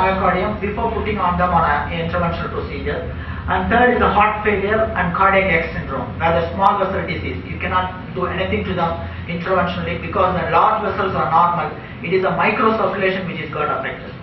myocardium before putting on them on an interventional procedure. And third is the heart failure and cardiac arrest syndrome, where the small vessel disease. You cannot do anything to them interventionally because the large vessels are normal. It is a microcirculation which is got affected.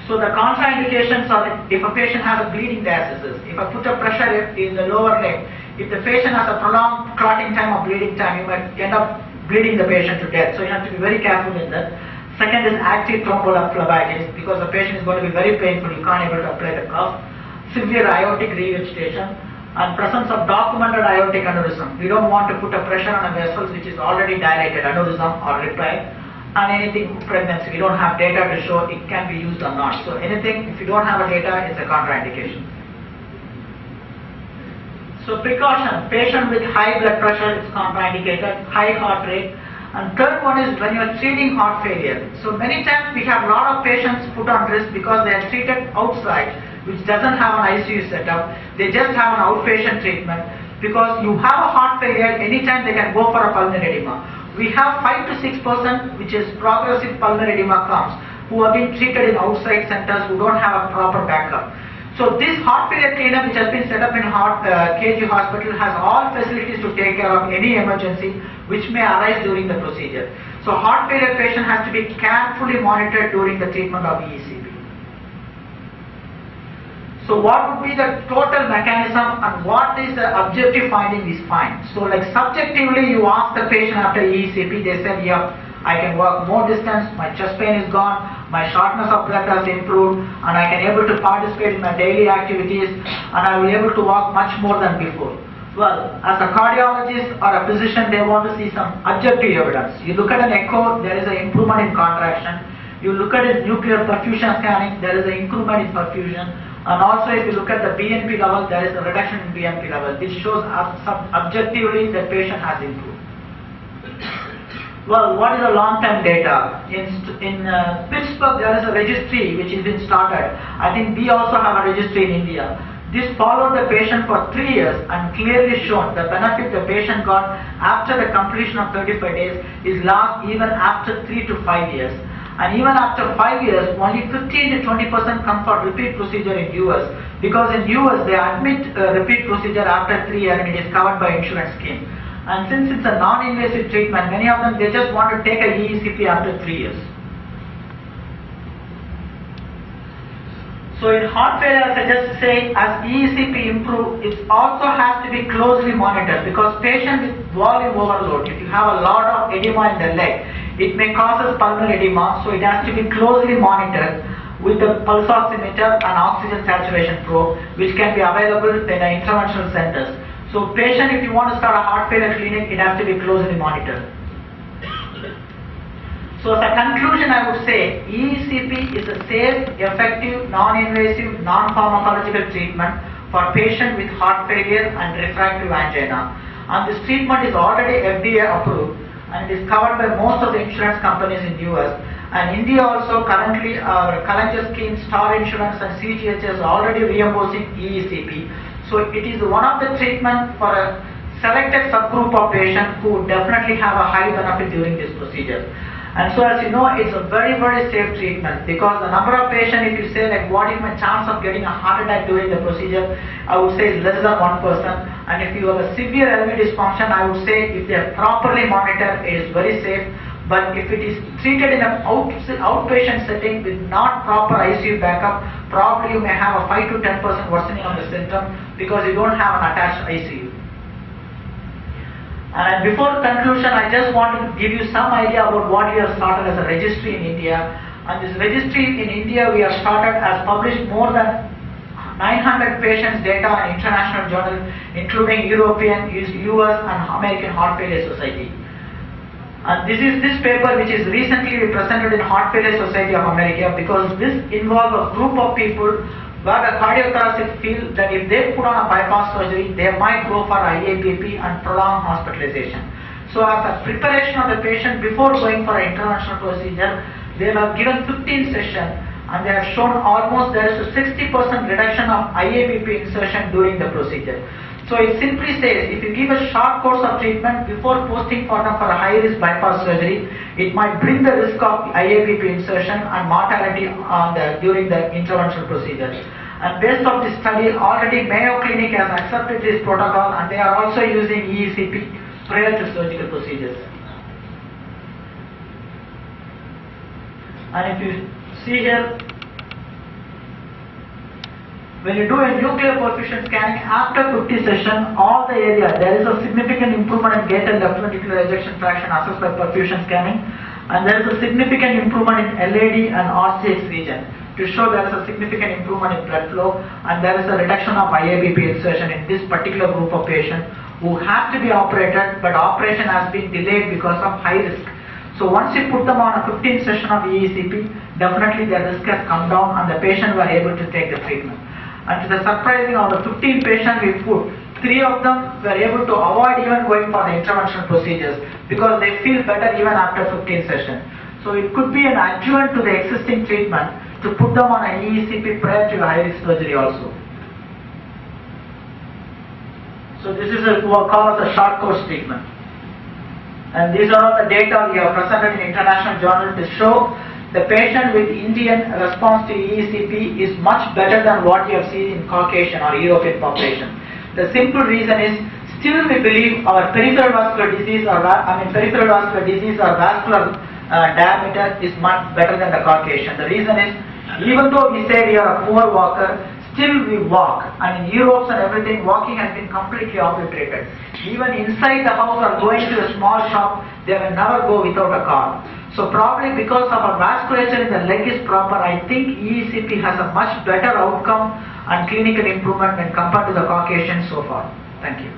So the contraindications are that if a patient has a bleeding diastasis, if I put a pressure in the lower leg, if the patient has a prolonged clotting time or bleeding time, you might end up bleeding the patient to death. So you have to be very careful in that. Second is active thrombophlebitis, because the patient is going to be very painful, you can't able to apply the cuff. Severe aortic regurgitation and presence of documented aortic aneurysm. We don't want to put a pressure on a vessel which is already dilated, aneurysm or repair. And anything pregnancy, we don't have data to show it can be used or not. So anything, if you don't have a data, it's a contraindication. So precaution, patient with high blood pressure is contraindicated, high heart rate. And third one is when you are treating heart failure. So many times we have a lot of patients put on risk because they are treated outside, which doesn't have an ICU setup. They just have an outpatient treatment. Because you have a heart failure, anytime they can go for a pulmonary edema. We have 5 to 6% which is progressive pulmonary edema comes, who have been treated in outside centers who don't have a proper backup. So this heart failure clinic which has been set up in KG Hospital has all facilities to take care of any emergency which may arise during the procedure. So heart failure patient has to be carefully monitored during the treatment of ECP. So what would be the total mechanism and what is the objective finding is fine. So like subjectively you ask the patient after ECP, they said, yeah, I can walk more distance, my chest pain is gone, my shortness of breath has improved, and I can able to participate in my daily activities, and I will be able to walk much more than before. Well, as a cardiologist or a physician, they want to see some objective evidence. You look at an echo, there is an improvement in contraction. You look at a nuclear perfusion scanning, there is an improvement in perfusion. And also if you look at the BNP level, there is a reduction in BNP level. This shows objectively the patient has improved. Well, what is the long-term data? In Pittsburgh, there is a registry which has been started. I think we also have a registry in India. This followed the patient for 3 years and clearly shown the benefit the patient got after the completion of 35 days is last even after 3 to 5 years. And even after 5 years, only 15 to 20% come for repeat procedure in US, because in US they admit repeat procedure after 3 years and it is covered by insurance scheme. And since it's a non-invasive treatment, many of them they just want to take a ECP after 3 years. So in heart failure, as I just say, as ECP improve, it also has to be closely monitored, because patient with volume overload, if you have a lot of edema in the leg, it may cause pulmonary edema, so it has to be closely monitored with the pulse oximeter and oxygen saturation probe, which can be available in the interventional centers. So patient, if you want to start a heart failure clinic, it has to be closely monitored. So as a conclusion, I would say ECP is a safe, effective, non-invasive, non-pharmacological treatment for patients with heart failure and refractory angina. And this treatment is already FDA approved and it is covered by most of the insurance companies in US. And India also currently our Kalanja scheme, Star Insurance and CGHS are already reimbursing ECP. So it is one of the treatment for a selected subgroup of patients who definitely have a high benefit during this procedure. And so as you know, it's a very, very safe treatment, because the number of patients, if you say like what is my chance of getting a heart attack during the procedure, I would say it's less than 1%. And if you have a severe LV dysfunction, I would say if they are properly monitored, it is very safe. But if it is treated in an outpatient setting with not proper ICU backup, probably you may have a 5 to 10% worsening of the symptom because you don't have an attached ICU. And before conclusion, I just want to give you some idea about what we have started as a registry in India. And this registry in India we have started has published more than 900 patients data in international journals, including European, US and American Heart Failure Society. And this is this paper which is recently presented in Heart Failure Society of America, because this involves a group of people where the cardiothoracic feel that if they put on a bypass surgery, they might go for IABP and prolonged hospitalization. So as a preparation of the patient before going for an interventional procedure, they have given 15 sessions and they have shown almost there is a 60% reduction of IABP insertion during the procedure. So it simply says, if you give a short course of treatment before postmortem for a high-risk bypass surgery, it might bring the risk of IABP insertion and mortality during the interventional procedure. And based on this study, already Mayo Clinic has accepted this protocol, and they are also using EECP prior to surgical procedures. And if you see here, when you do a nuclear perfusion scanning after 50 session, all the area, there is a significant improvement in gate and left ventricular ejection fraction assessed by perfusion scanning, and there is a significant improvement in LAD and RCX region to show there is a significant improvement in blood flow, and there is a reduction of IABP insertion in this particular group of patients who have to be operated, but operation has been delayed because of high risk. So once you put them on a 15 session of EECP, definitely their risk has come down and the patient were able to take the treatment. And to the surprising, of the 15 patients we put, 3 of them were able to avoid even going for the interventional procedures because they feel better even after 15 sessions. So it could be an adjuvant to the existing treatment to put them on an EECP prior to high-risk surgery also. So this is what called as a short course treatment. And these are all the data we have presented in international journal to show the patient with Indian response to EECP is much better than what you have seen in Caucasian or European population. The simple reason is, still we believe our peripheral vascular disease or vascular diameter is much better than the Caucasian. The reason is, even though we say we are a poor walker, still we walk, and in Europe and everything, walking has been completely obliterated. Even inside the house or going to a small shop, they will never go without a car. So probably because of our vasculature in the leg is proper, I think EECP has a much better outcome and clinical improvement when compared to the Caucasian so far. Thank you.